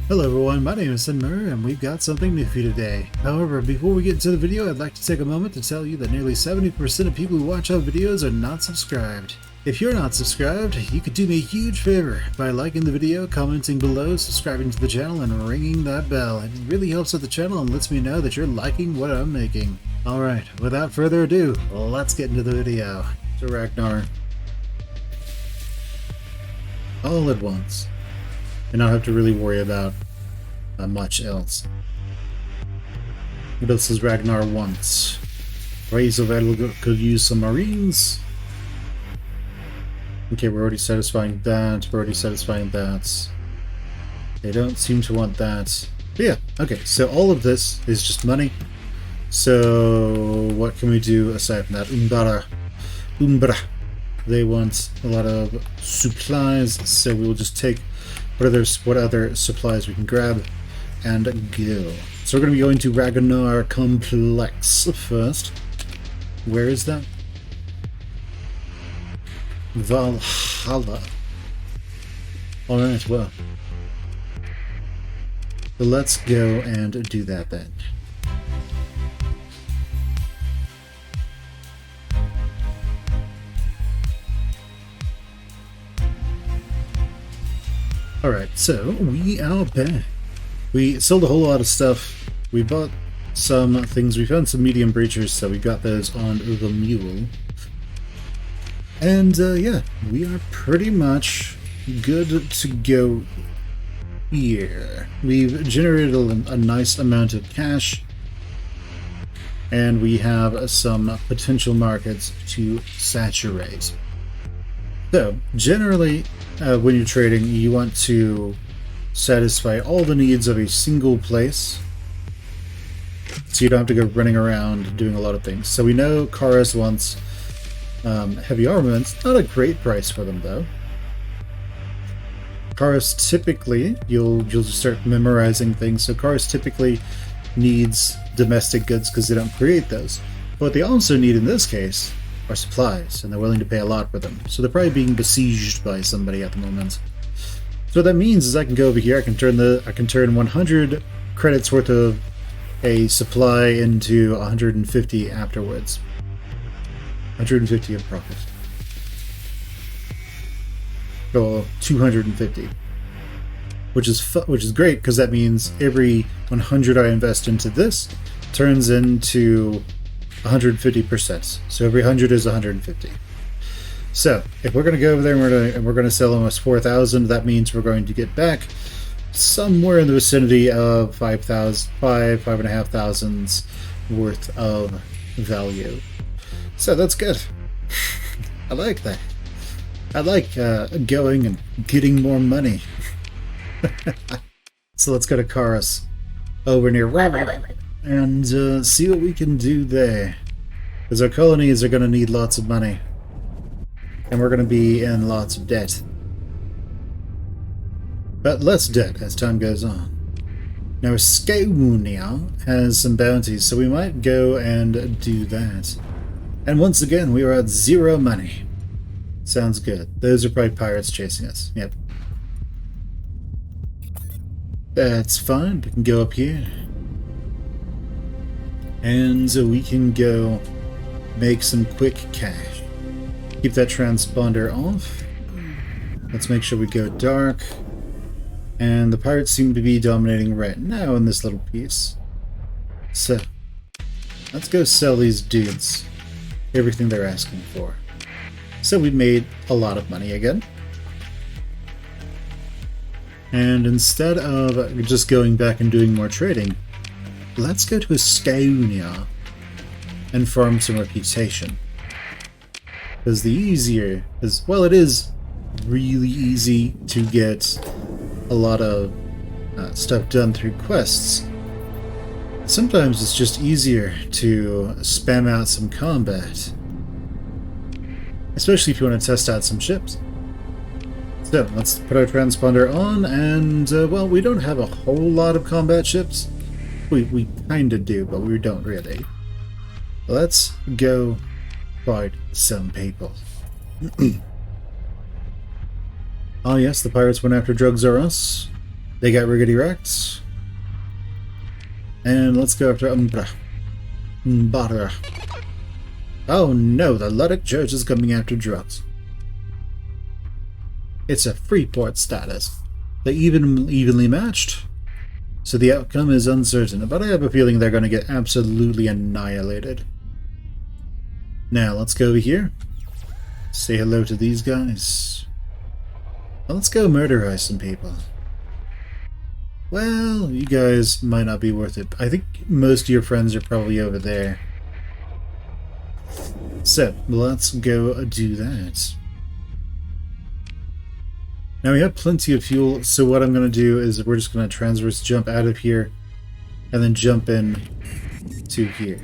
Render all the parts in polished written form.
Hello everyone, my name is Muir and we've got something new for you today. However, before we get into the video, I'd like to take a moment to tell you that nearly 70% of people who watch our videos are not subscribed. If you're not subscribed, you could do me a huge favor by liking the video, commenting below, subscribing to the channel, and ringing that bell. It really helps out the channel and lets me know that you're liking what I'm making. Alright, without further ado, let's get into the video. To Ragnar. All at once. And not have to really worry about much else. What else does Ragnar want? Raise available could use some marines. Okay, we're already satisfying that. We're already satisfying that. They don't seem to want that. But yeah, okay, so all of this is just money. So what can we do aside from that? Umbra. They want a lot of supplies, so we will just take what other supplies we can grab and go. So we're going to be going to Ragnar Complex first. Where is that? Valhalla. Alright, well. So let's go and do that then. Alright, so we are back. We sold a whole lot of stuff. We bought some things. We found some medium breachers, so we got those on the mule. And yeah, we are pretty much good to go here. We've generated a nice amount of cash. And we have some potential markets to saturate. So, generally, when you're trading, you want to satisfy all the needs of a single place, so you don't have to go running around doing a lot of things. So we know Karas wants heavy armaments. Not a great price for them, though. Karas typically, you'll just start memorizing things. So Karas typically needs domestic goods because they don't create those. But what they also need in this case are supplies, and they're willing to pay a lot for them. So they're probably being besieged by somebody at the moment. So what that means is I can go over here, I can turn 100 credits worth of a supply into 150 afterwards. 150 of profit. Or 250. Which is great, because that means every 100 I invest into this turns into 150%. So every 100 is 150. So if we're going to go over there and we're going to sell almost 4,000, that means we're going to get back somewhere in the vicinity of 5,500 worth of value. So that's good. I like that. I like going and getting more money. So let's go to Karas over near and see what we can do there. Because our colonies are going to need lots of money. And we're going to be in lots of debt. But less debt as time goes on. Now Estonia has some bounties, so we might go and do that. And once again, we are at 0 money. Sounds good. Those are probably pirates chasing us. Yep. That's fine. We can go up here. And so we can go make some quick cash. Keep that transponder off. Let's make sure we go dark. And the pirates seem to be dominating right now in this little piece. So, let's go sell these dudes everything they're asking for. So we made a lot of money again. And instead of just going back and doing more trading, let's go to Estonia and farm some reputation. Because the easier is, well, it is really easy to get a lot of stuff done through quests. Sometimes it's just easier to spam out some combat, especially if you want to test out some ships. So let's put our transponder on, and well, we don't have a whole lot of combat ships. We kinda do, but we don't really. Let's go fight some people. Oh yes, the pirates went after Drugs R Us. They got riggedy wrecked. And let's go after Mbara. Oh no, the Luddic Church is coming after drugs. It's a Freeport status. They evenly matched, so the outcome is uncertain, but I have a feeling they're going to get absolutely annihilated. Now, let's go over here. Say hello to these guys. Well, let's go murderize some people. Well, you guys might not be worth it. I think most of your friends are probably over there. So, let's go do that. Now we have plenty of fuel, so what I'm going to do is we're just going to transverse jump out of here and then jump in to here.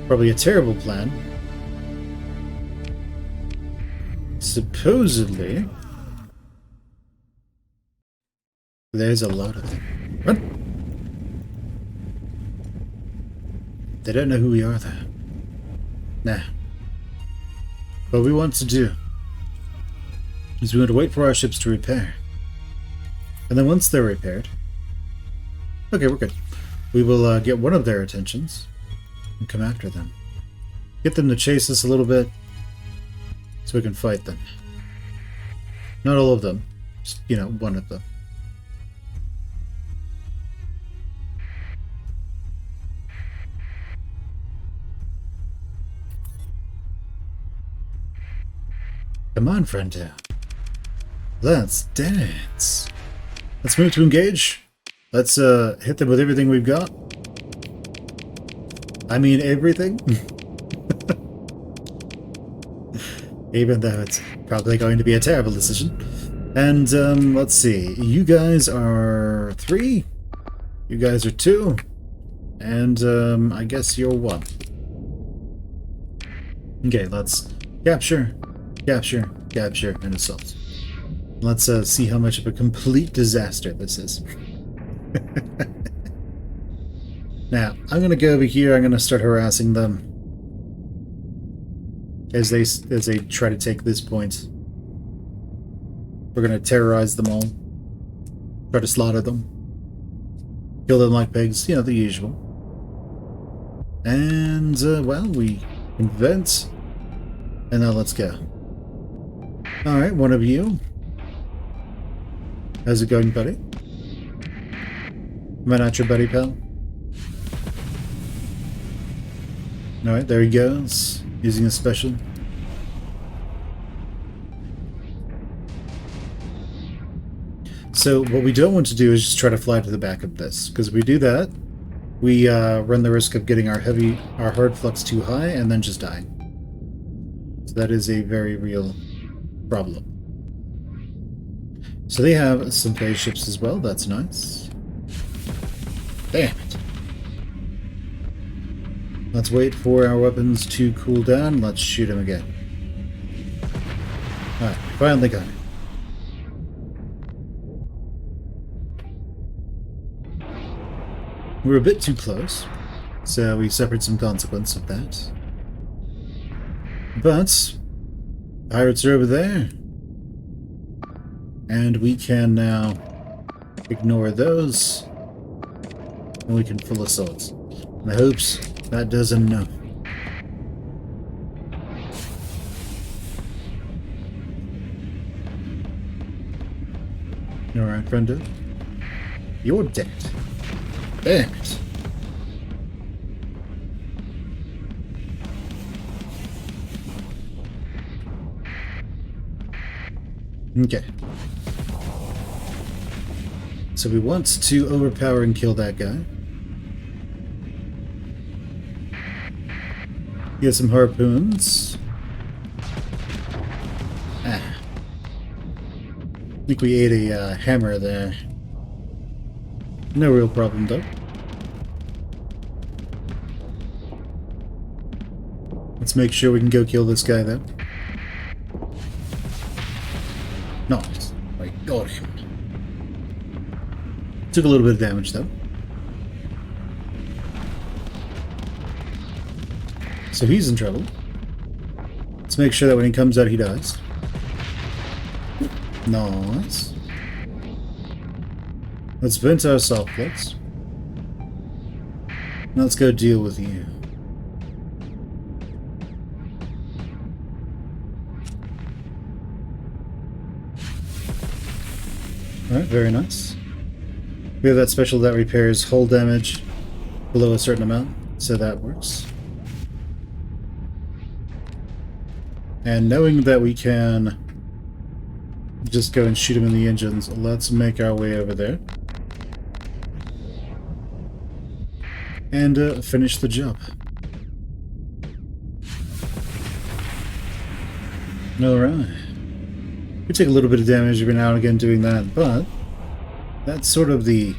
Probably a terrible plan. Supposedly, there's a lot of them. Run! They don't know who we are, though. Nah. What we want to do is we want to wait for our ships to repair. And then once they're repaired... Okay, we're good. We will get one of their attentions and come after them. Get them to chase us a little bit so we can fight them. Not all of them. Just, you know, one of them. Come on, friendo. Let's dance. Let's move to engage. Let's hit them with everything we've got. I mean everything. Even though it's probably going to be a terrible decision. And let's see. You guys are 3. You guys are 2. And I guess you're 1. Okay, let's capture, capture, capture, and assault. Let's see how much of a complete disaster this is. Now, I'm going to go over here. I'm going to start harassing them as they try to take this point. We're going to terrorize them all. Try to slaughter them. Kill them like pigs. You know, the usual. And, well, we invent. And now let's go. Alright, one of you. How's it going, buddy? Am I not your buddy, pal? Alright, there he goes. Using a special. So what we don't want to do is just try to fly to the back of this, because if we do that, we run the risk of getting our hard flux too high and then just dying. So that is a very real problem. So they have some phase ships as well. That's nice. Damn it. Let's wait for our weapons to cool down. Let's shoot him again. Alright, finally got it. We're a bit too close, so we suffered some consequence of that. But pirates are over there, and we can now ignore those, and we can full assault. My hopes that does enough. Alright, friendo. You're dead. Damn it. Okay. So we want to overpower and kill that guy. Get some harpoons. Ah. I think we ate a hammer there. No real problem, though. Let's make sure we can go kill this guy, though. Nice. I got him. Took a little bit of damage, though. So he's in trouble. Let's make sure that when he comes out, he dies. Nice. Let's vent our salt plates. Now let's go deal with you. Alright, very nice. We have that special that repairs hull damage below a certain amount, so that works. And knowing that we can just go and shoot him in the engines, let's make our way over there. And finish the job. Alright. We take a little bit of damage every now and again doing that, but that's sort of the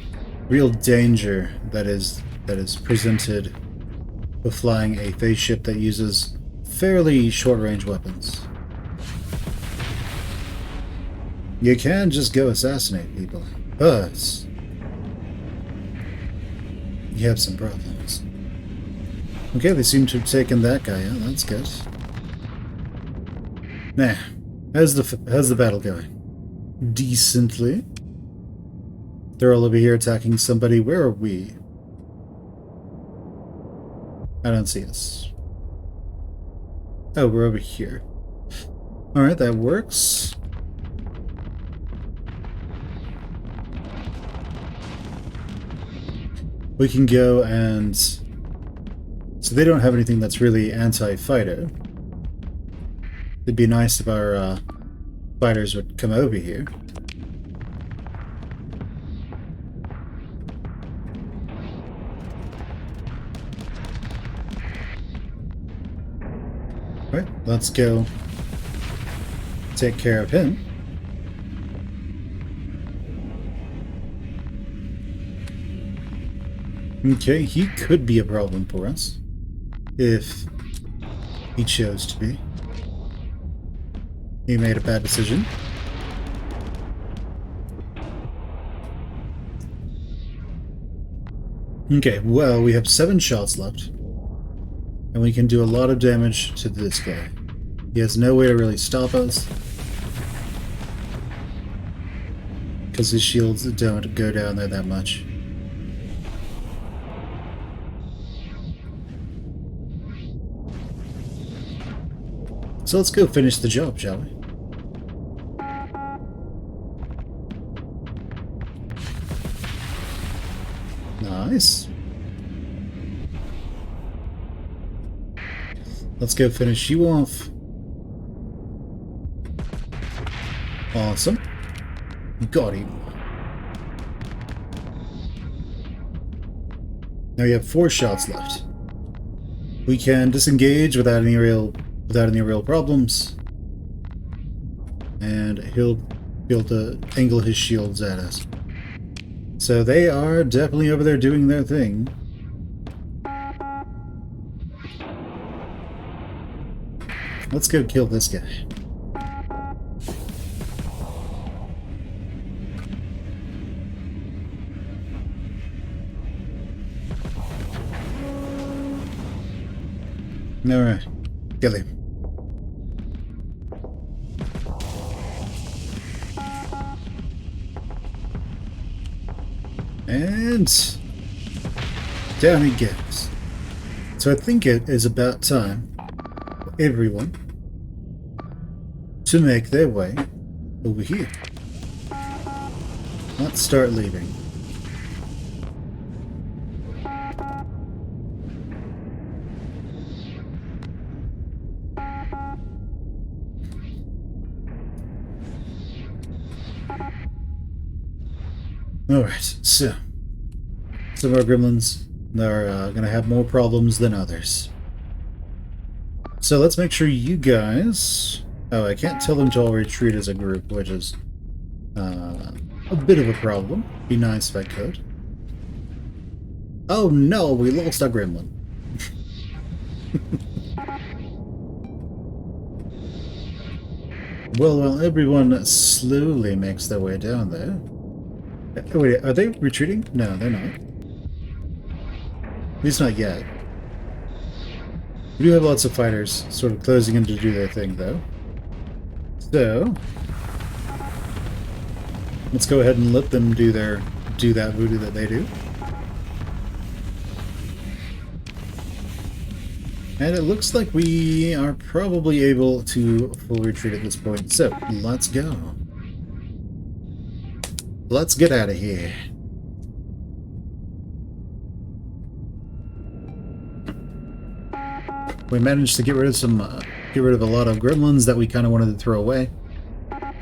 real danger that is presented with flying a phase ship that uses fairly short-range weapons. You can just go assassinate people, but you have some problems. Okay, they seem to have taken that guy out. That's good. Nah, how's the battle going? Decently. They're all over here attacking somebody. Where are we? I don't see us. Oh, we're over here. Alright, that works. We can go and... So they don't have anything that's really anti-fighter. It'd be nice if our fighters would come over here. Right, let's go take care of him. Okay, he could be a problem for us if he chose to be. He made a bad decision. Okay, well, we have 7 shots left. And we can do a lot of damage to this guy. He has no way to really stop us. Because his shields don't go down there that much. So let's go finish the job, shall we? Nice. Let's go finish you off. Awesome. Got him. Now we have 4 shots left. We can disengage without any real problems. And he'll be able to angle his shields at us. So they are definitely over there doing their thing. Let's go kill this guy. Alright, kill him. And down he goes. So I think it is about time for everyone to make their way over here. Let's start leaving. Alright, so some of our gremlins are going to have more problems than others. So let's make sure you guys... Oh, I can't tell them to all retreat as a group, which is a bit of a problem. Be nice if I could. Oh no, we lost our gremlin. Well, while everyone slowly makes their way down there... Wait, are they retreating? No, they're not. At least not yet. We do have lots of fighters sort of closing in to do their thing, though. So let's go ahead and let them do their do that voodoo that they do. And it looks like we are probably able to full retreat at this point. So, let's go. Let's get out of here. We managed to get rid of a lot of gremlins that we kind of wanted to throw away.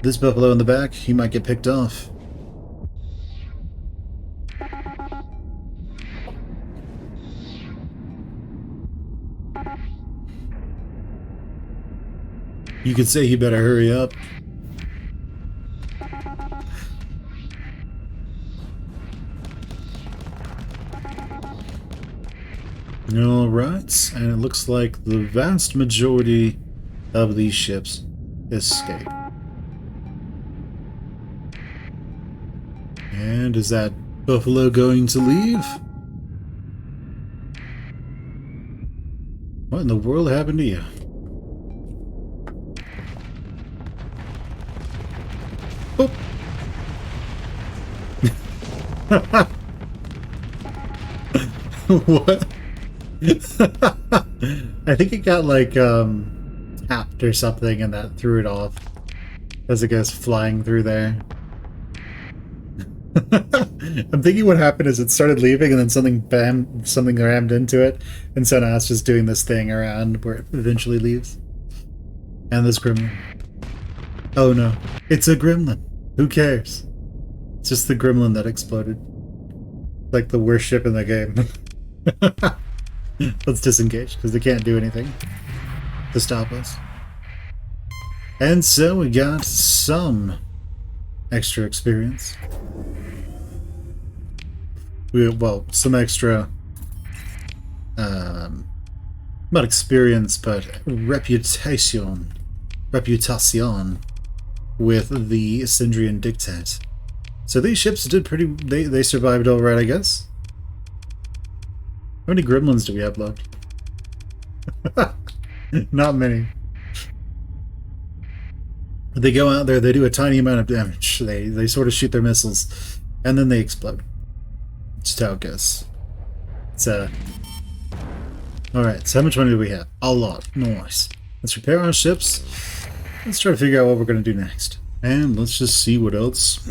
This buffalo in the back, he might get picked off. You could say he better hurry up. Alright, and it looks like the vast majority of these ships escape. And is that buffalo going to leave? What in the world happened to you? Boop. What? I think it got like tapped or something and that threw it off as it goes flying through there. I'm thinking what happened is it started leaving and then something rammed into it, and so now it's just doing this thing around where it eventually leaves. And this gremlin. Oh no, it's a gremlin. Who cares? It's just the gremlin that exploded. Like the worst ship in the game. Let's disengage, because they can't do anything to stop us. And so we got some extra experience. Well, some extra, not experience, but reputation with the Sindrian Dictate. So these ships did they survived all right, I guess. How many gremlins do we have left? Not many. They go out there, they do a tiny amount of damage. They sort of shoot their missiles, and then they explode. Just how it goes. So, alright, so how much money do we have? A lot. Nice. Let's repair our ships. Let's try to figure out what we're going to do next. And let's just see what else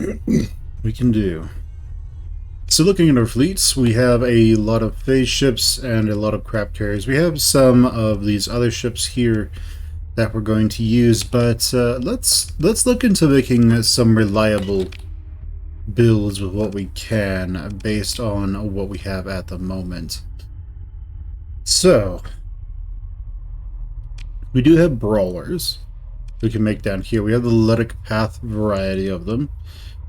we can do. So looking at our fleets, we have a lot of phase ships and a lot of crap carriers. We have some of these other ships here that we're going to use, but let's look into making some reliable builds with what we can based on what we have at the moment. So we do have brawlers we can make down here. We have the Ludic Path variety of them.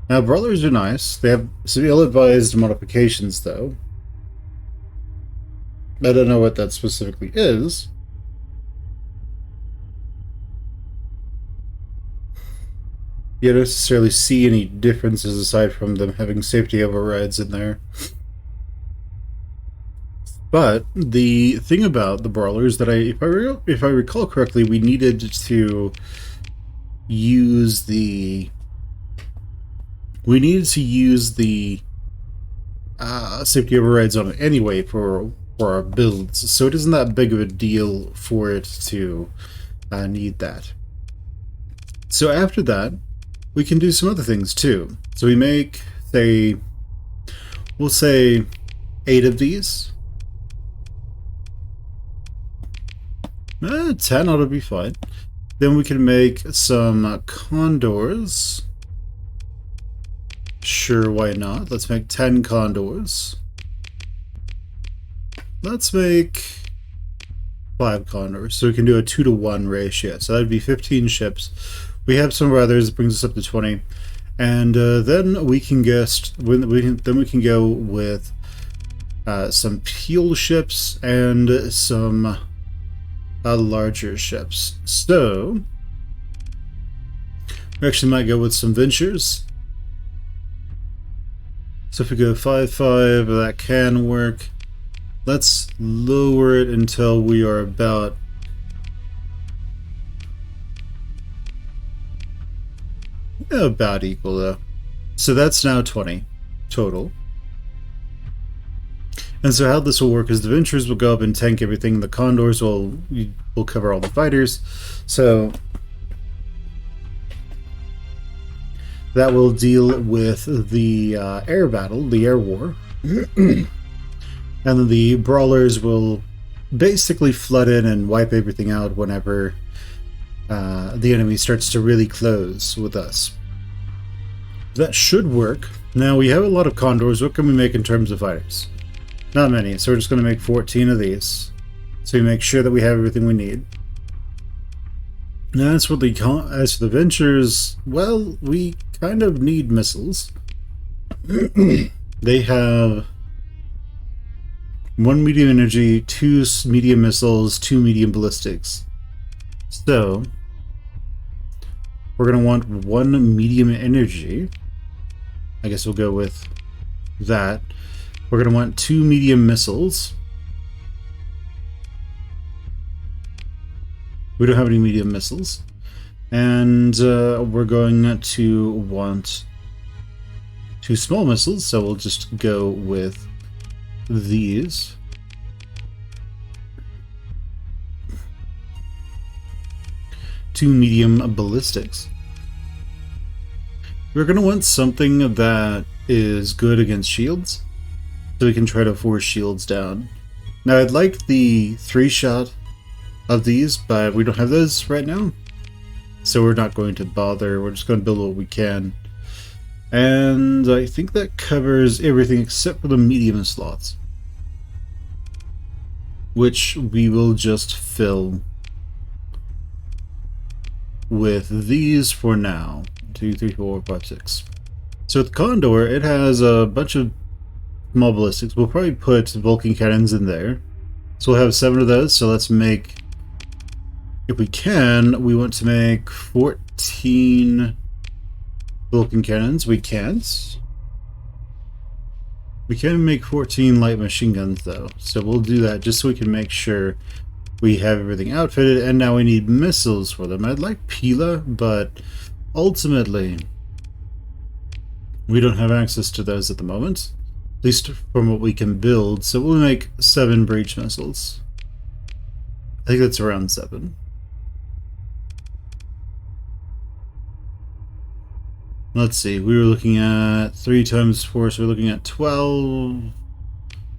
Now, brawlers are nice. They have some ill-advised modifications, though. I don't know what that specifically is. You don't necessarily see any differences aside from them having safety overrides in there. But the thing about the brawlers that if I recall correctly, we needed to use the safety overrides on it anyway for our builds, so it isn't that big of a deal for it to need that. So after that, we can do some other things too. So we make, we'll say 8 of these. 10 ought to be fine. Then we can make some condors. Sure, why not? Let's make 10 condors. Let's make 5 condors, so we can do a 2-to-1 ratio. So that'd be 15 ships. We have some of our others, brings us up to 20, and then we can go with some peel ships and some larger ships. So we actually might go with some ventures. So if we go 5-5, that can work. Let's lower it until we are about equal though. So that's now 20. total. And so how this will work is the Ventures will go up and tank everything. The Condors will cover all the fighters. So that will deal with the air battle, the air war. And then the Brawlers will basically flood in and wipe everything out whenever the enemy starts to really close with us. That should work. Now we have a lot of Condors. What can we make in terms of fighters? Not many, so we're just going to make 14 of these. So we make sure that we have everything we need. Now as for the Ventures, well, we kind of need missiles. They have 1 medium energy, 2 medium missiles, 2 medium ballistics. So we're going to want 1 medium energy. I guess we'll go with that. We're going to want 2 medium missiles. We don't have any medium missiles. And we're going to want 2 small missiles, so we'll just go with these. Two medium ballistics. We're going to want something that is good against shields, so we can try to force shields down. Now I'd like the 3-shot of these, but we don't have those right now, so we're not going to bother. We're just going to build what we can. And I think that covers everything except for the medium slots, which we will just fill with these for now. 2, 3, 4, 5, 6. So with Condor, it has a bunch of small ballistics. We'll probably put Vulcan cannons in there. So we'll have 7 of those. So let's make, if we can, we want to make 14 Vulcan cannons. We can't. We can make 14 light machine guns though. So we'll do that just so we can make sure we have everything outfitted. And now we need missiles for them. I'd like Pila, but ultimately we don't have access to those at the moment, at least from what we can build. So we'll make 7 breach missiles. I think that's around 7. Let's see, we were looking at 3 times 4, so we're looking at 12.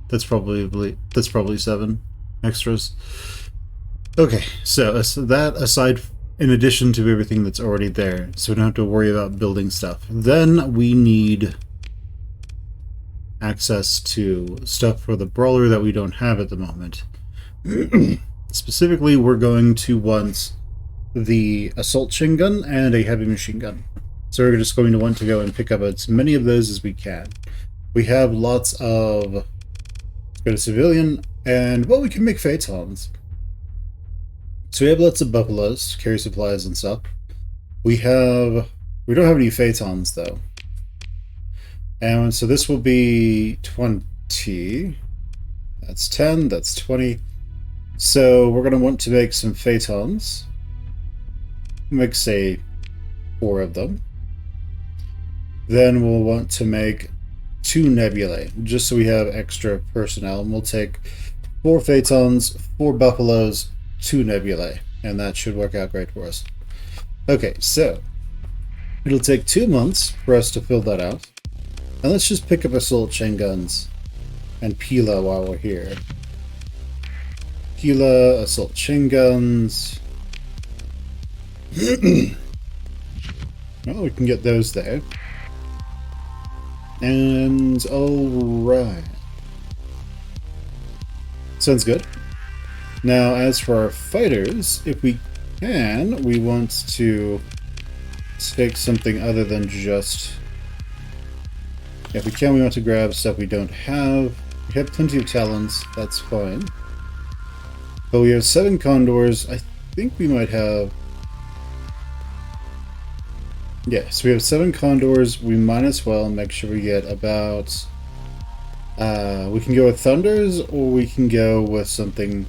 That's probably 7 extras. Okay, so that aside, in addition to everything that's already there, so we don't have to worry about building stuff. Then we need access to stuff for the Brawler that we don't have at the moment. Specifically, we're going to want the assault machine gun and a heavy machine gun. So we're just going to want to go and pick up as many of those as we can. We have lots of, let's go to civilian, and well, we can make Phaetons. So we have lots of buffaloes to carry supplies and stuff. We don't have any Phaetons though. And so this will be 20. That's 10, that's 20. So we're going to want to make some Phaetons. Make, say, 4 of them. Then we'll want to make 2 nebulae, just so we have extra personnel. And we'll take 4 Phaetons, 4 buffaloes, 2 nebulae, and that should work out great for us. Okay, so it'll take 2 months for us to fill that out. And let's just pick up assault chain guns and Pila while we're here. Pila, assault chain guns. Well, we can get those there. And alright. Sounds good. Now, as for our fighters, if we can, we want to take something other than just... If we can, we want to grab stuff we don't have. We have plenty of talents, that's fine. But we have 7 Condors. I think we might have... Yeah, so we have 7 Condors. We might as well make sure we get about... we can go with Thunders, or we can go with something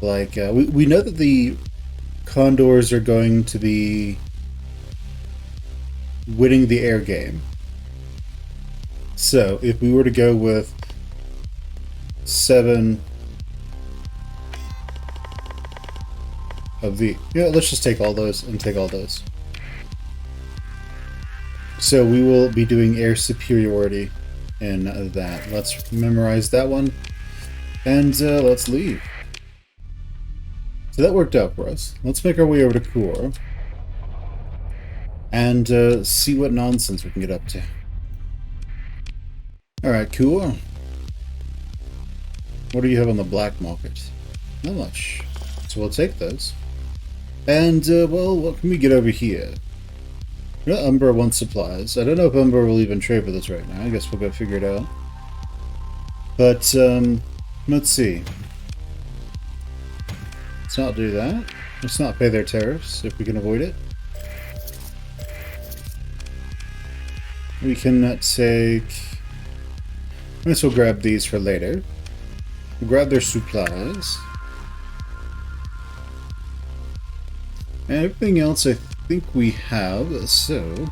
like... we know that the Condors are going to be winning the air game. So if we were to go with 7 of the... Yeah, let's just take all those and take all those. So we will be doing air superiority in that. Let's memorize that one. And let's leave. So that worked out for us. Let's make our way over to Core. And see what nonsense we can get up to. Alright, Core. What do you have on the black market? Not much. So we'll take those. And, well, what can we get over here? Umbra wants supplies. I don't know if Umbra will even trade with us right now. I guess we'll go figure it out. But, let's see. Let's not do that. Let's not pay their tariffs if we can avoid it. We can take... I guess we'll grab these for later. We'll grab their supplies. And everything else I think we have, so...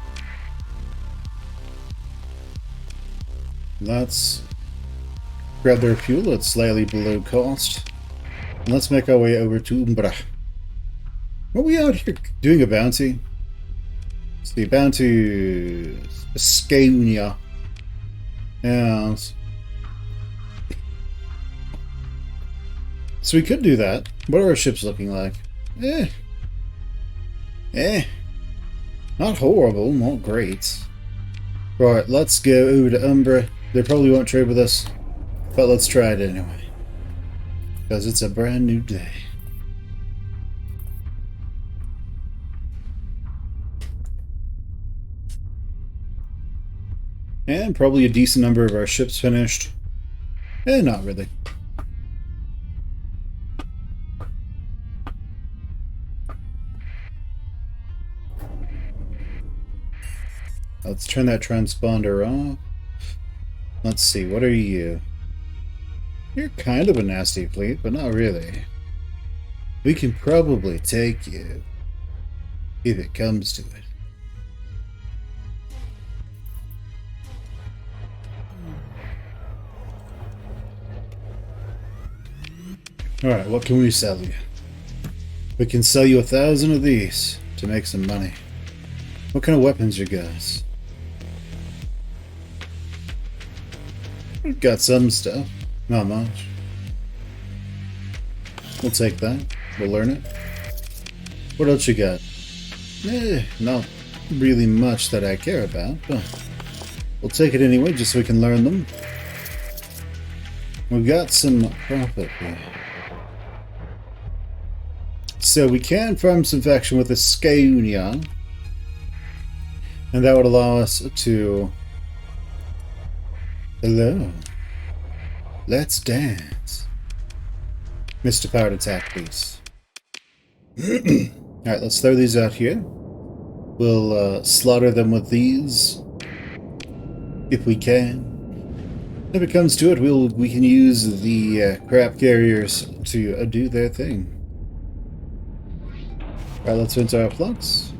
let's grab their fuel, it's slightly below cost. And let's make our way over to Umbra. Are we out here doing a bounty? It's the bounty... Scania. Yes. So we could do that. What are our ships looking like? Not horrible, not great. Right, let's go over to Umbra. They probably won't trade with us, but let's try it anyway. Because it's a brand new day. And probably a decent number of our ships finished. Not really. Let's turn that transponder off. Let's see, what are you? You're kind of a nasty fleet, but not really. We can probably take you, if it comes to it. Alright, what can we sell you? We can sell you 1,000 of these to make some money. What kind of weapons you guys? We've got some stuff. Not much. We'll take that. We'll learn it. What else you got? Not really much that I care about, but we'll take it anyway just so we can learn them. We've got some profit here. So we can farm some faction with a Scania, and that would allow us to... Hello. Let's dance. Mr. Powered Attack, please. Alright, let's throw these out here. We'll slaughter them with these, if we can. If it comes to it, we can use the crap carriers to do their thing. Alright, let's enter our flux.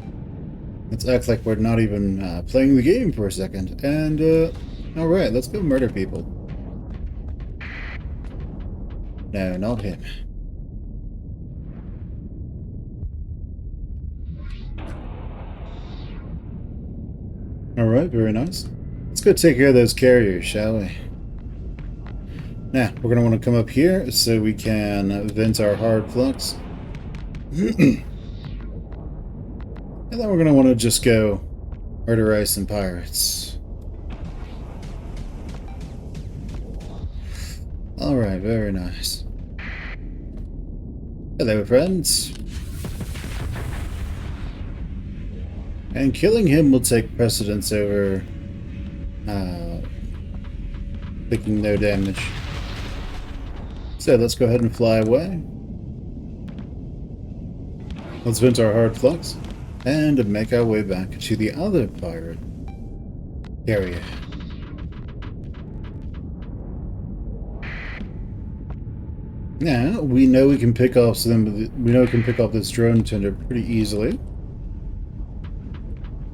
Let's act like we're not even playing the game for a second. And, alright, let's go murder people. No, not him. Alright, very nice. Let's go take care of those carriers, shall we? Now, we're going to want to come up here so we can vent our hard flux. And then we're going to want to just go murderize some pirates. Alright, very nice. Hello, friends. And killing him will take precedence over taking no damage. So let's go ahead and fly away. Let's vent our hard flux and make our way back to the other pirate area. Now we know we can pick off this drone tender pretty easily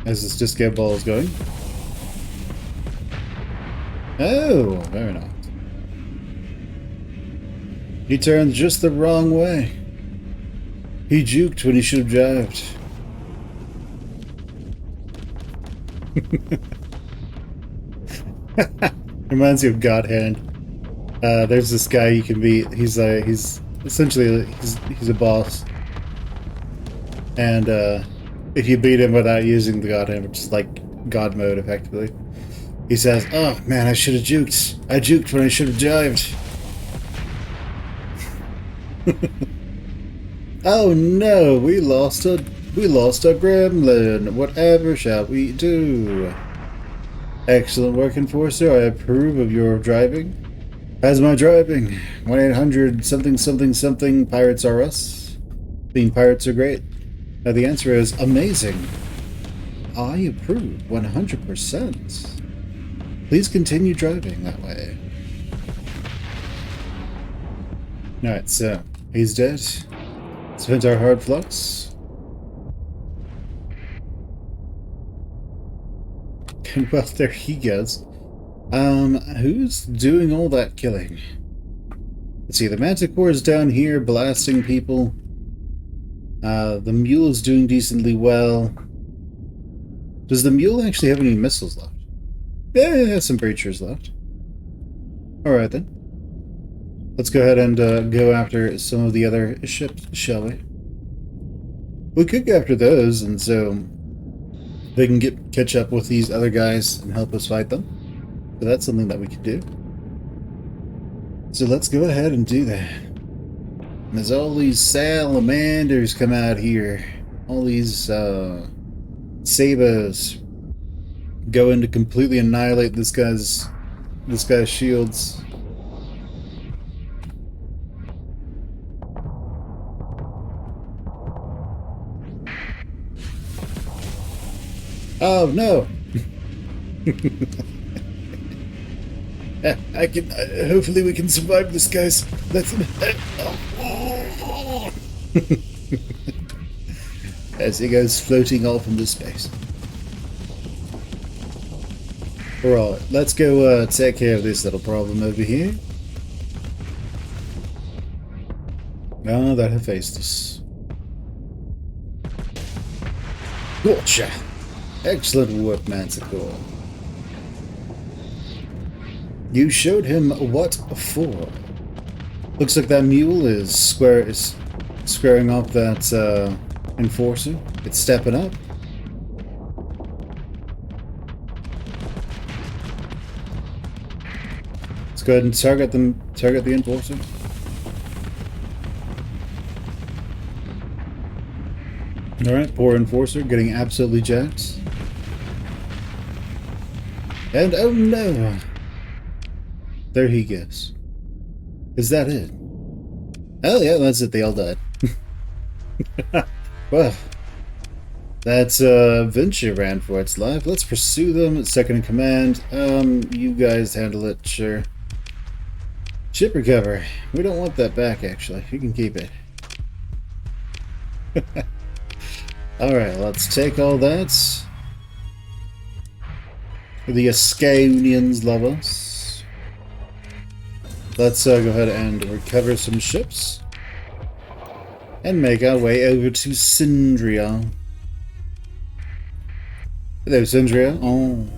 as this disco ball is going. Oh, very nice. He turned just the wrong way. He juked when he should have jived. Reminds you of God Hand. There's this guy you can beat. He's essentially he's a boss, and if you beat him without using the God Hand, which is like God mode effectively, he says, "Oh man, I should have juked. I juked when I should have jived." Oh no, we lost a gremlin. Whatever shall we do? Excellent work, Enforcer. I approve of your driving. How's my driving? 1-800 something something something pirates are us. Being pirates are great. Now the answer is amazing. I approve 100%. Please continue driving that way. Alright, so he's dead. Spent our hard flux. And well, there he goes. Who's doing all that killing? Let's see, the Manticore is down here blasting people. The Mule is doing decently well. Does the Mule actually have any missiles left? Yeah, it has some breachers left. Alright then. Let's go ahead and go after some of the other ships, shall we? We could go after those, and so they can catch up with these other guys and help us fight them. So that's something that we could do. So let's go ahead and do that. And there's all these salamanders come out here. All these sabers go in to completely annihilate this guy's shields. Oh no! I can. Hopefully, we can survive this, guys. Let's. As he goes floating off into space. Alright, let's go take care of this little problem over here. Oh, that have faced us. Gotcha! Excellent work, Manticore. You showed him what for. Looks like that Mule is squaring off that Enforcer. It's stepping up. Let's go ahead and target the Enforcer. Alright, poor Enforcer getting absolutely jacked. And oh no! There he goes. Is that it? Oh yeah, that's it. They all died. Well, that venture ran for its life. Let's pursue them. Second in command. You guys handle it, sure. Ship recover. We don't want that back, actually. You can keep it. Alright, let's take all that. The Ascanians love us. Let's go ahead and recover some ships. And make our way over to Syndria. Hello, Syndria. Oh.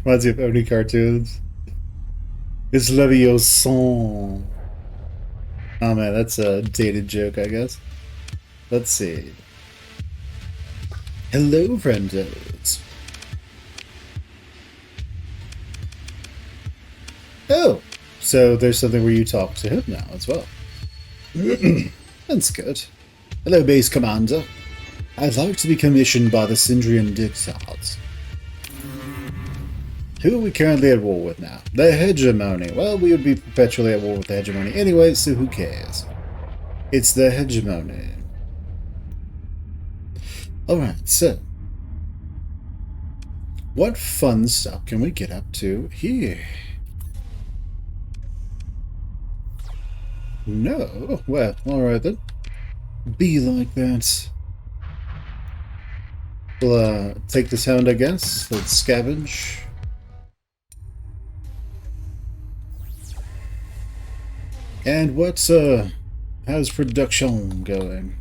Reminds me of Oni cartoons. It's Leviosa. Oh man, that's a dated joke, I guess. Let's see. Hello, friendos. Oh, so there's something where you talk to him now as well. That's good. Hello, base commander. I'd like to be commissioned by the Syndrian Dixards. Who are we currently at war with now? The Hegemony. Well, we would be perpetually at war with the Hegemony anyway, so who cares? It's the Hegemony. Alright, so what fun stuff can we get up to here? No? Well, alright then. Be like that. We'll take this hound, I guess. Let's scavenge. And how's production going?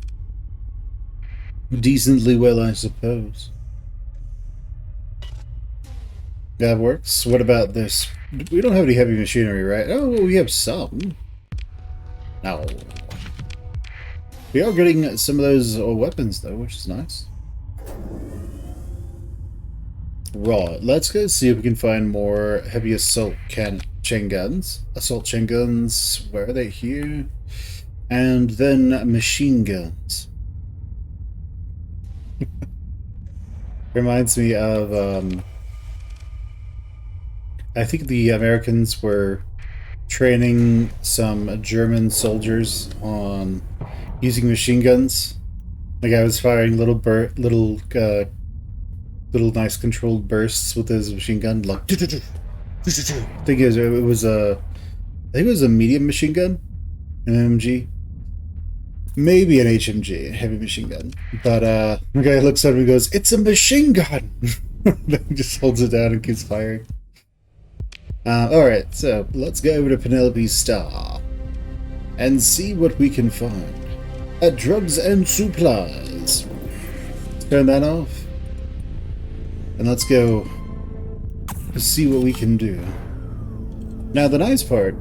Decently well, I suppose. That works. What about this? We don't have any heavy machinery, right? Oh, well, we have some. No. We are getting some of those weapons, though, which is nice. Right, let's go see if we can find more heavy assault chain guns. Assault chain guns, where are they? Here. And then machine guns. Reminds me of, I think the Americans were training some German soldiers on using machine guns. The guy was firing little nice controlled bursts with his machine gun. Like, I think it was a medium machine gun, an MG, maybe an HMG, a heavy machine gun. But the guy looks at him and goes, "It's a machine gun." Then he just holds it down and keeps firing. Alright, so let's go over to Penelope Star and see what we can find at Drugs and Supplies. Let's turn that off. And let's go see what we can do. Now, the nice part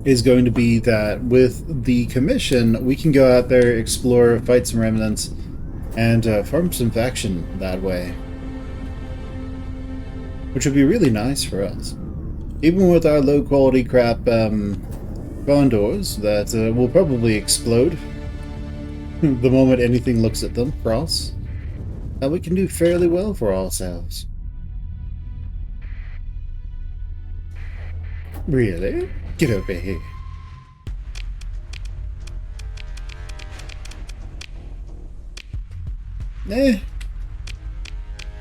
is going to be that with the commission, we can go out there, explore, fight some remnants, and farm some faction that way. Which would be really nice for us. Even with our low-quality crap condors that will probably explode the moment anything looks at them, cross. We can do fairly well for ourselves. Really? Get over here.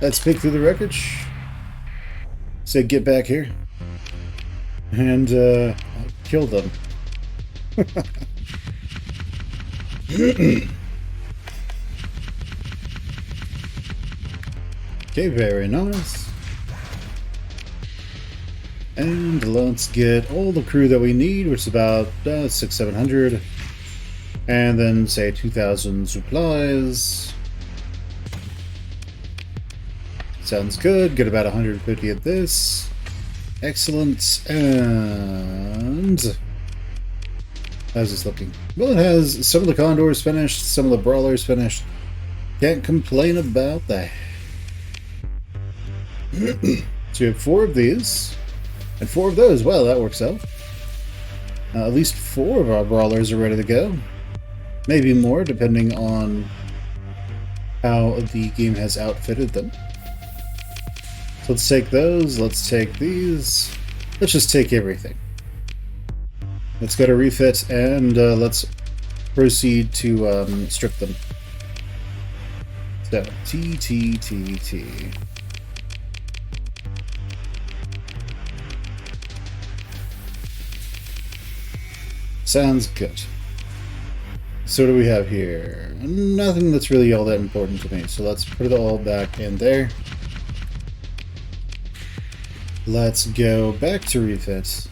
Let's pick through the wreckage. Say, get back here. And, kill them. Okay, very nice. And let's get all the crew that we need, which is about 600-700. And then, say, 2,000 supplies. Sounds good. Get about 150 of this. Excellent. And how's this looking? Well, it has some of the condors finished, some of the brawlers finished. Can't complain about that. So you have 4 of these and 4 of those. Well, that works out. At least 4 of our brawlers are ready to go. Maybe more, depending on how the game has outfitted them. So let's take those. Let's take these. Let's just take everything. Let's go to refit and let's proceed to strip them. So T. Sounds good. So what do we have here? Nothing that's really all that important to me. So let's put it all back in there. Let's go back to refit.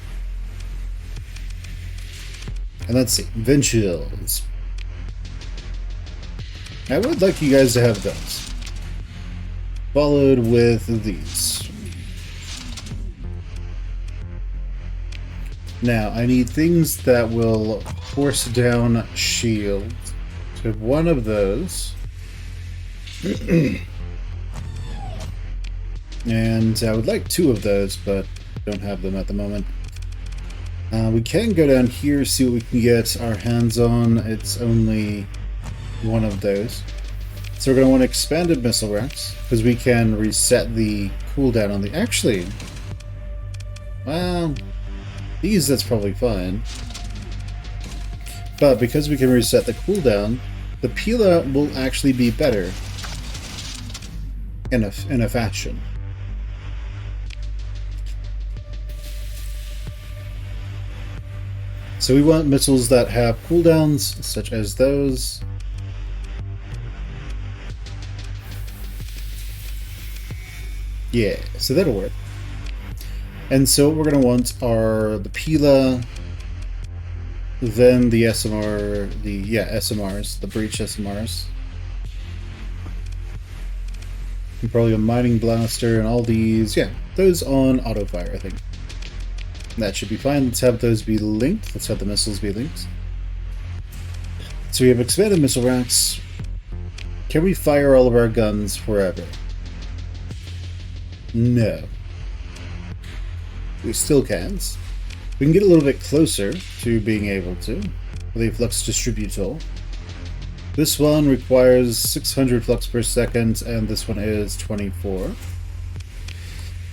And let's see. Ventures. I would like you guys to have those. Followed with these. Now, I need things that will force down shields. So one of those. And I would like 2 of those, but don't have them at the moment. We can go down here, see what we can get our hands on. It's only 1 of those. So we're going to want expanded missile racks, because we can reset the cooldown on the... Actually, well, these, that's probably fine. But because we can reset the cooldown, the peel-out will actually be better in a fashion. So we want missiles that have cooldowns, such as those. Yeah, so that'll work. And so what we're going to want are the Pila then the SMR, SMRs, the breach SMRs. And probably a mining blaster and all these, those on auto fire, I think. That should be fine. Let's have those be linked. Let's have the missiles be linked. So we have expanded missile racks. Can we fire all of our guns forever? No. We still can. We can get a little bit closer to being able to with a flux distributor. This one requires 600 flux per second, and this one is 24.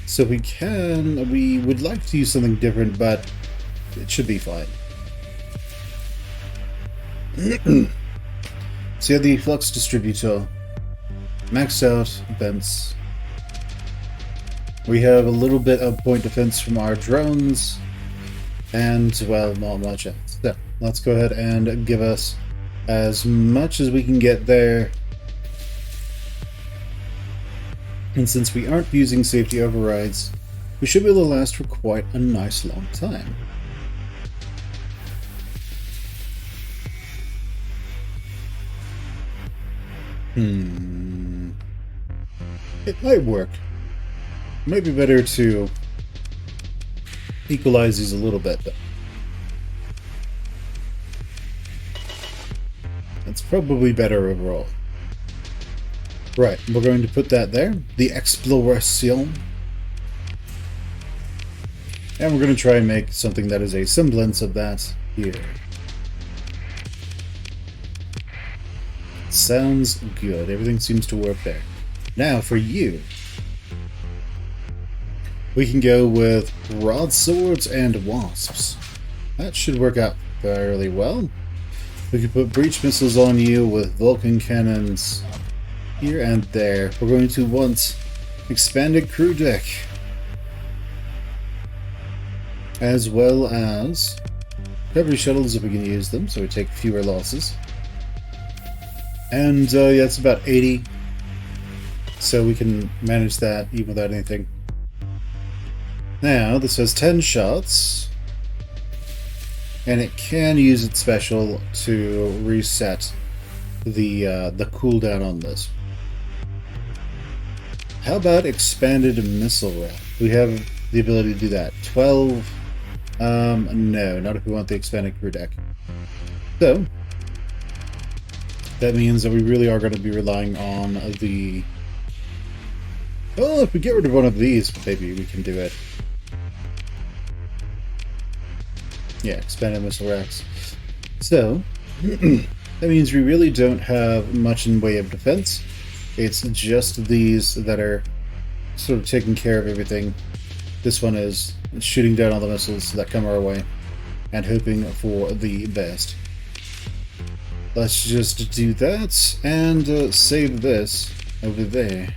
So we would like to use something different, but it should be fine. So you have the flux distributor, maxed out vents. We have a little bit of point defense from our drones, and, well, not much else. So let's go ahead and give us as much as we can get there. And since we aren't using safety overrides, we should be able to last for quite a nice long time. It might work. Might be better to equalize these a little bit, but it's probably better overall. Right, we're going to put that there. The exploration. And we're going to try and make something that is a semblance of that here. Sounds good. Everything seems to work there. Now, for you, we can go with broadswords and wasps. That should work out fairly well. We can put breach missiles on you with Vulcan cannons here and there. We're going to want expanded crew deck, as well as recovery shuttles if we can use them, so we take fewer losses. And yeah, it's about 80, so we can manage that even without anything. Now, this has 10 shots, and it can use its special to reset the cooldown on this. How about expanded missile rack? We have the ability to do that. 12. No, not if we want the expanded crew deck. So that means that we really are going to be relying on the... Well, if we get rid of one of these, maybe we can do it. Yeah, expanded missile racks. So, that means we really don't have much in way of defense. It's just these that are sort of taking care of everything. This one is shooting down all the missiles that come our way and hoping for the best. Let's just do that and save this over there.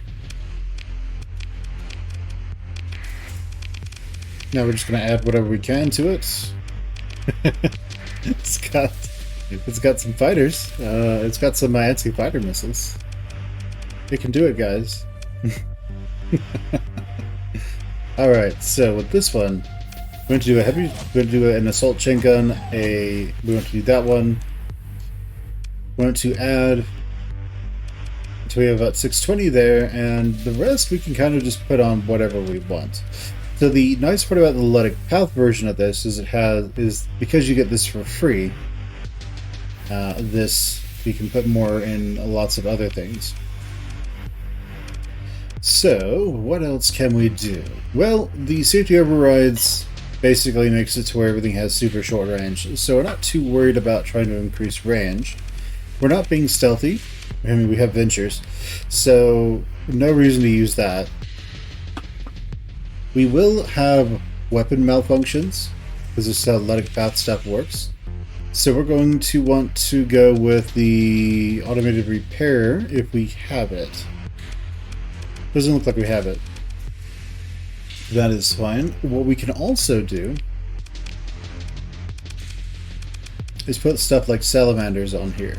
Now we're just going to add whatever we can to it. It's got some fighters. It's got some anti-fighter missiles. It can do it, guys. All right. So with this one, we're going to do we're going to do an assault chain gun. We want to do that one. We want to add. So we have about 620 there, and the rest we can kind of just put on whatever we want. So the nice part about the Ludic Path version of this is is because you get this for free. This you can put more in lots of other things. So what else can we do? Well, the safety overrides basically makes it to where everything has super short range. So we're not too worried about trying to increase range. We're not being stealthy. I mean, we have ventures, so no reason to use that. We will have weapon malfunctions, because this is how Ludic Path stuff works. So we're going to want to go with the automated repair if we have it. Doesn't look like we have it. That is fine. What we can also do is put stuff like salamanders on here.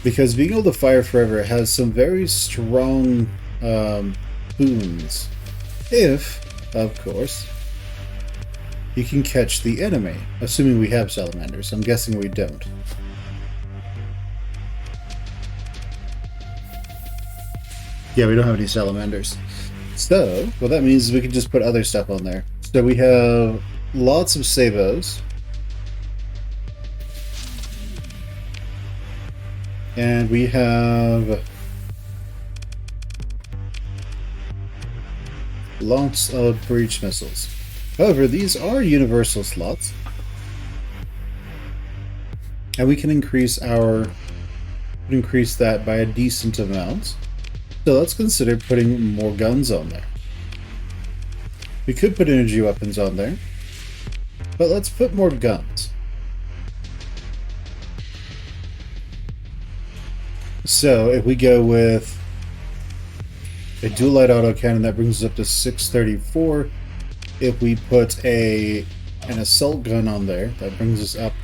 Because being able to fire forever has some very strong boons. If, of course, you can catch the enemy, assuming we have salamanders. I'm guessing we don't. Yeah, we don't have any salamanders. So, what that means is we can just put other stuff on there. So we have lots of sabos. And we have lots of breach missiles. However, these are universal slots. And we can increase that by a decent amount. So let's consider putting more guns on there. We could put energy weapons on there, but let's put more guns. So if we go with a dual light autocannon, that brings us up to 634. If we put an assault gun on there, that brings us up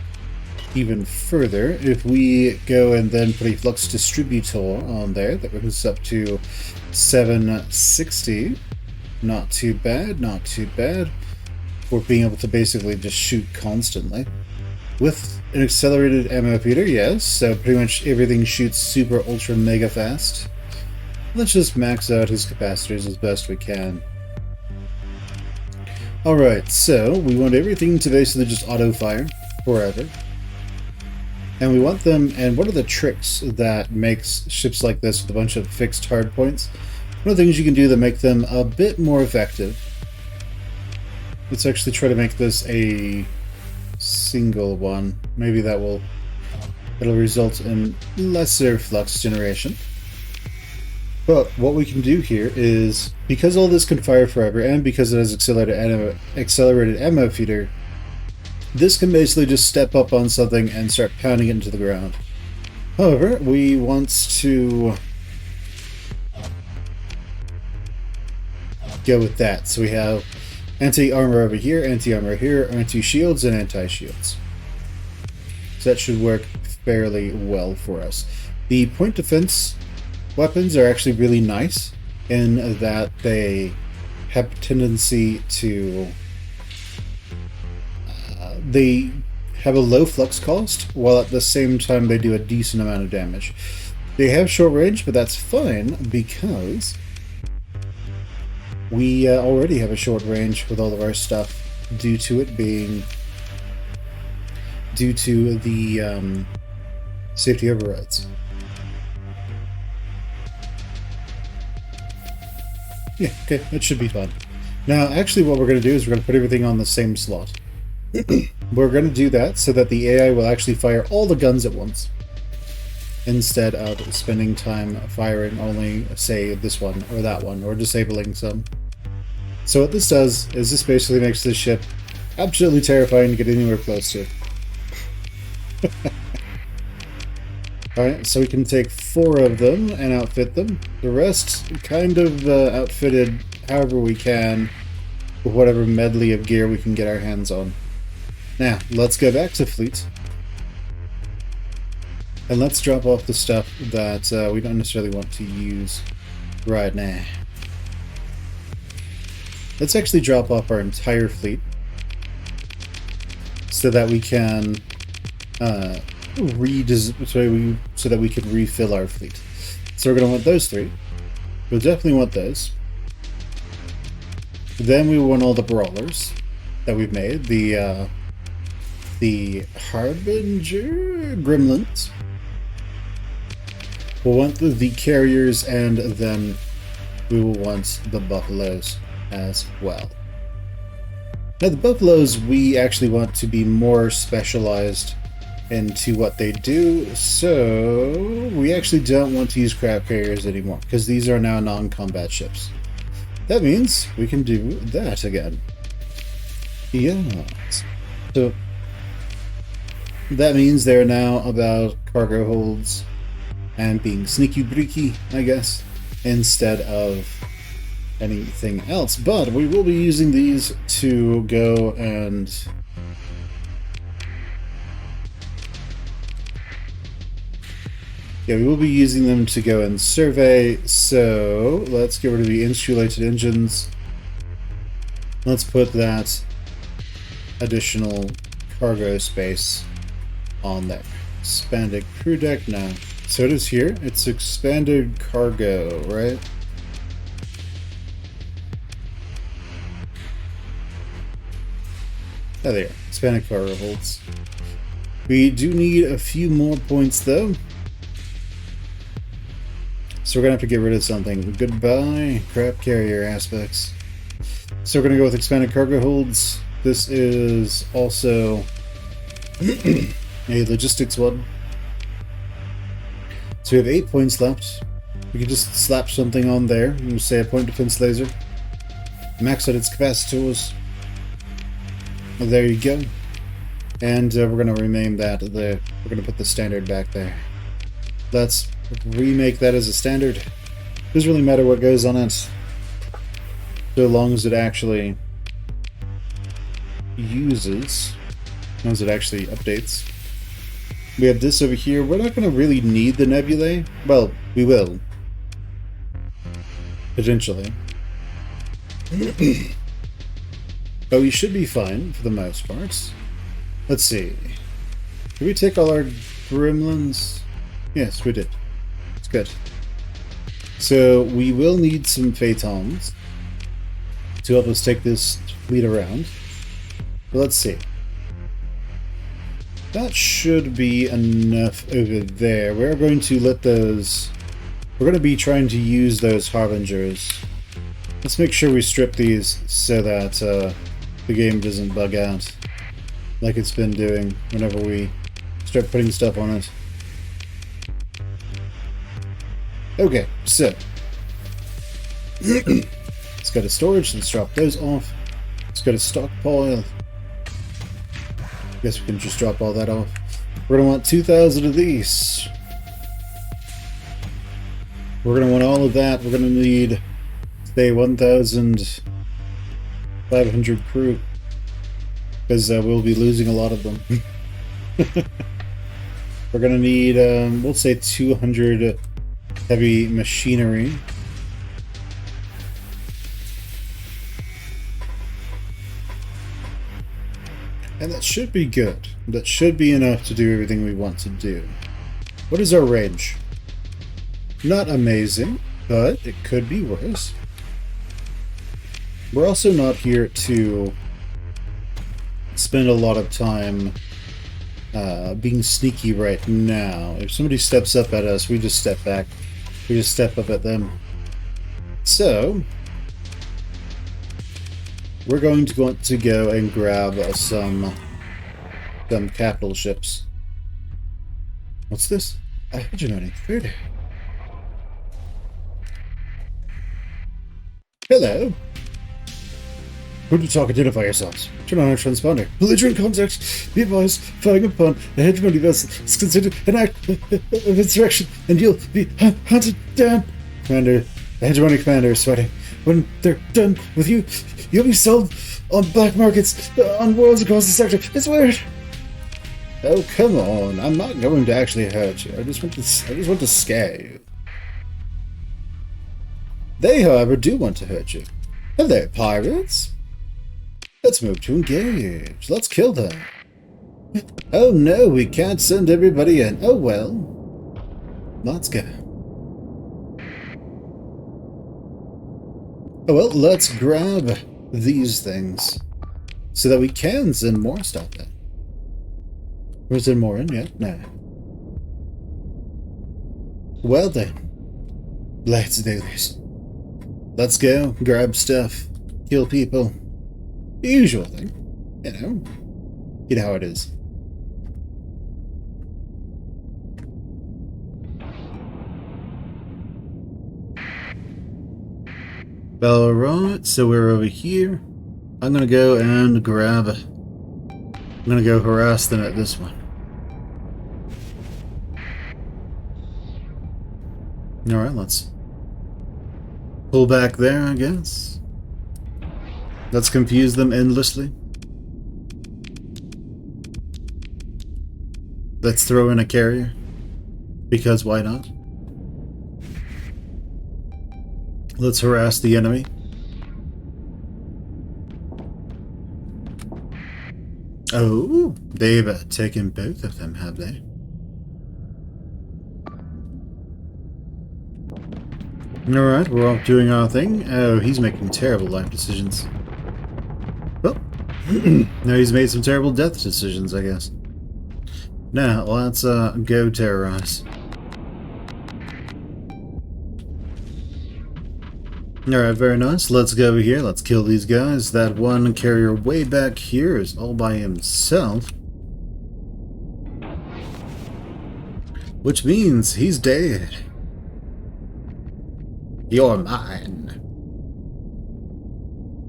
even further. If we go and then put a flux distributor on there, that brings us up to 760. Not too bad, not too bad. For being able to basically just shoot constantly. With an accelerated ammo feeder, yes, so pretty much everything shoots super ultra mega fast. Let's just max out his capacitors as best we can. Alright, so we want everything to basically just auto-fire forever. And we want them, and one of the tricks that makes ships like this with a bunch of fixed hard points, one of the things you can do to make them a bit more effective, let's actually try to make this a single one. Maybe it'll result in lesser flux generation. But what we can do here is, because all this can fire forever, and because it has accelerated ammo feeder, this can basically just step up on something and start pounding it into the ground. However, we want to go with that. So we have anti-armor over here, anti-armor here, anti-shields, and anti-shields. So that should work fairly well for us. The point defense weapons are actually really nice in that they have a tendency to... they have a low flux cost, while at the same time they do a decent amount of damage. They have short range, but that's fine because we already have a short range with all of our stuff due to the safety overrides. Yeah, okay, that should be fun. Now, actually what we're going to do is we're going to put everything on the same slot. We're going to do that so that the AI will actually fire all the guns at once, instead of spending time firing only, say, this one or that one, or disabling some. So what this does is this basically makes this ship absolutely terrifying to get anywhere close to. Alright, so we can take 4 of them and outfit them. The rest kind of outfitted however we can, with whatever medley of gear we can get our hands on. Now, let's go back to fleet. And let's drop off the stuff that we don't necessarily want to use right now. Let's actually drop off our entire fleet so that we can so that we can refill our fleet. So we're going to want those 3. We'll definitely want those. Then we want all the brawlers that we've made. The Harbinger Gremlins. We'll want the carriers, and then we will want the buffaloes as well. Now the buffaloes we actually want to be more specialized into what they do, so we actually don't want to use crab carriers anymore, because these are now non-combat ships. That means we can do that again. Yes. So that means they're now about cargo holds and being sneaky breaky, I guess, instead of anything else. But we will be using these to go and we will be using them to go and survey. So let's get rid of the insulated engines. Let's put that additional cargo space on there. Expanded crew deck now. So it is here. It's expanded cargo, right? Oh, there. Expanded cargo holds. We do need a few more points, though. So we're going to have to get rid of something. Goodbye, crap carrier aspects. So we're going to go with expanded cargo holds. This is also a logistics one. So we have 8 points left. We can just slap something on there. And say a point defense laser. Max out its capacitors. There you go. And we're going to rename that there. We're going to put the standard back there. Let's remake that as a standard. Doesn't really matter what goes on it, so long as it actually uses, as long as it actually updates. We have this over here. We're not going to really need the nebulae. Well, we will. Potentially. But we should be fine for the most part. Let's see. Did we take all our gremlins? Yes, we did. It's good. So we will need some Phaetons to help us take this fleet around. But let's see. That should be enough over there. We're going to let those... We're going to be trying to use those Harbingers. Let's make sure we strip these so that the game doesn't bug out like it's been doing whenever we start putting stuff on it. Okay, so let's go to storage. Let's drop those off. Let's go to stockpile. Guess we can just drop all that off. We're gonna want 2,000 of these. We're gonna want all of that. We're gonna need, say, 1,500 crew, because we'll be losing a lot of them. We're gonna need, we'll say 200 heavy machinery. And that should be good. That should be enough to do everything we want to do. What is our range? Not amazing, but it could be worse. We're also not here to spend a lot of time being sneaky right now. If somebody steps up at us, we just step back. We just step up at them. So we're going to want to go and grab some capital ships. What's this? A hegemony. Good. Hello. Who do you talk? Identify yourselves. Turn on our transponder. Belligerent contact. Be advised, firing upon a hegemony vessel is considered an act of insurrection, and you'll be hunted down. Commander, the hegemony commander is sweating. When they're done with you, you'll be sold on black markets on worlds across the sector. It's weird. Oh, come on. I'm not going to actually hurt you. I just want to scare you. They, however, do want to hurt you. Hello, pirates. Let's move to engage. Let's kill them. Oh no, we can't send everybody in. Oh well. Let's go. Oh well, let's grab these things so that we can send more stuff in. Was there more in yet? No. Well then. Let's do this. Let's go, grab stuff, kill people. The usual thing. You know. You know how it is. Alright, so we're over here. I'm gonna go and grab... I'm gonna go harass them at this one. Alright, let's pull back there, I guess. Let's confuse them endlessly. Let's throw in a carrier. Because why not? Let's harass the enemy. Oh, they've taken both of them, have they? Alright, we're off doing our thing. Oh, he's making terrible life decisions. Well, now he's made some terrible death decisions, I guess. Now, let's go terrorize. Alright, very nice. Let's go over here. Let's kill these guys. That one carrier way back here is all by himself. Which means he's dead. You're mine.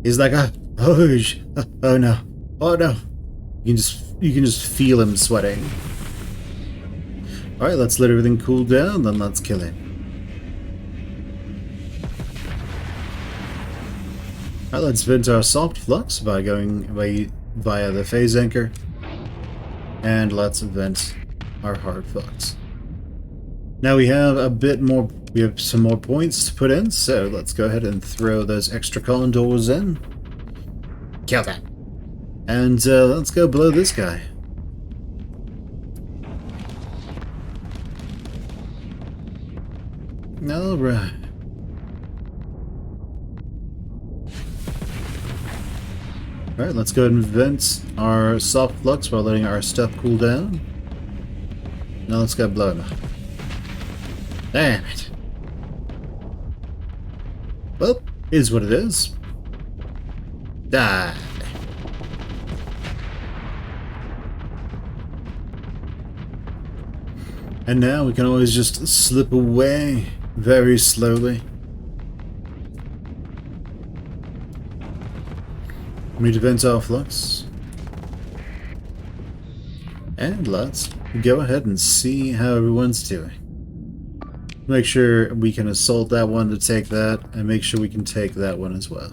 He's like, oh no, oh no. You can just feel him sweating. All right, let's let everything cool down, then let's kill him. All right, let's vent our soft flux by going via the phase anchor, and let's vent our hard flux. Now we have a bit more. We have some more points to put in, so let's go ahead and throw those extra condors in. Kill that. And let's go blow this guy. Alright. Alright, let's go ahead and vent our soft flux while letting our stuff cool down. Now let's go blow him up. Damn it. Well, is what it is. Die. And now we can always just slip away very slowly. We need to vent our flux. And let's go ahead and see how everyone's doing. Make sure we can assault that one to take that, and make sure we can take that one as well.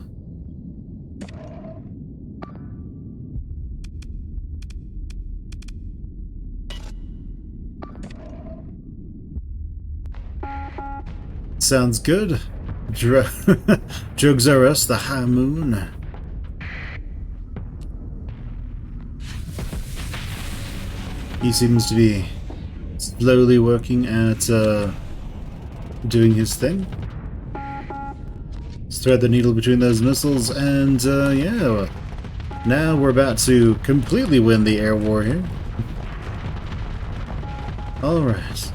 Sounds good. Drugs are us, the high moon. He seems to be slowly working at doing his thing. Let's thread the needle between those missiles, and yeah, now we're about to completely win the air war here. Alright.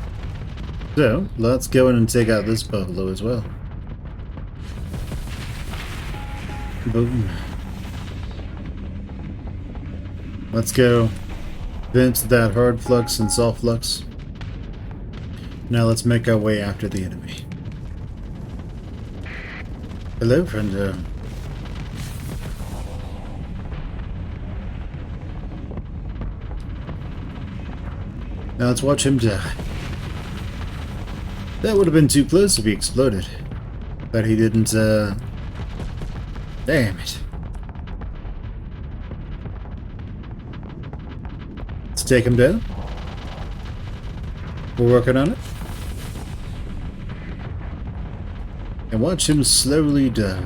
So, let's go in and take out this buffalo as well. Boom. Let's go vent that hard flux and soft flux. Now let's make our way after the enemy. Hello, friendo. Now let's watch him die. That would have been too close if he exploded. But he didn't, damn it. Let's take him down. We're working on it. And watch him slowly die.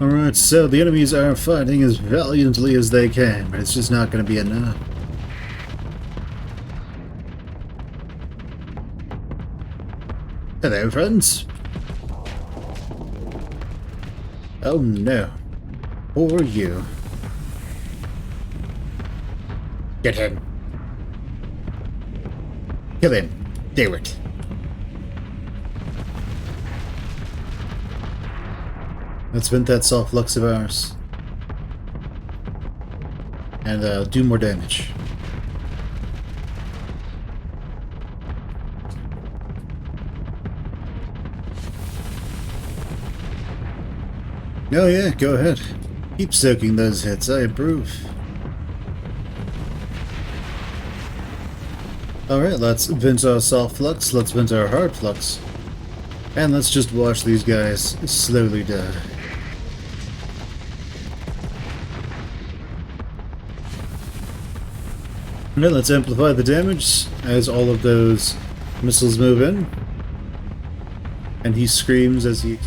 Alright, so the enemies are fighting as valiantly as they can, but it's just not going to be enough. Hello, friends. Oh no. Poor you. Get him. Kill him. Do it. Let's vent that soft flux of ours. And do more damage. Oh yeah, go ahead. Keep soaking those hits, I approve. Alright, let's vent our soft flux, let's vent our hard flux. And let's just watch these guys slowly die. Alright, let's amplify the damage as all of those missiles move in. And he screams as he...